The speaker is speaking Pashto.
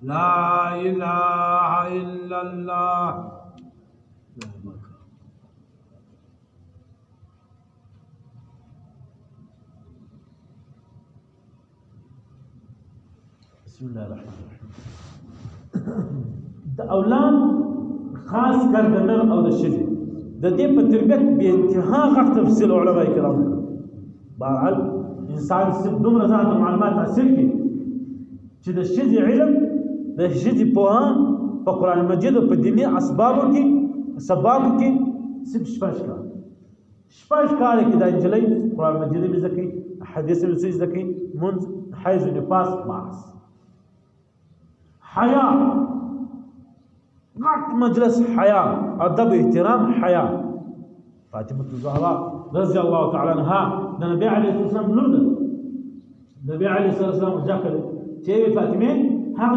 لا إله إلا الله. بسم الله الرحمن الرحیم. د اولاد خاص کر د نر او د ښځې د دې په تربیت بې انتها غټ تفصیل علما کرام بهرحال انسان صرف دومره ځان ته معلومات حاصل کړي چې د ښځې علم د ښځې پوهه په قرآن مجید او په دیني اسبابو کې سبابو کې صرف شپږ کاله کې دا نجلۍ قرآن مجید یې زده کوي، حدیث یې زده کوي، منځ، حیض و نفاس، معاص، حیا، غټ مجلس حیا، ادب، احترام، حیا. فاطمه الزهرا رضی الله تعالی عنها د نبی علیه السلام لور ده. نبی علیه السلام ځکه چې فاطمه هغه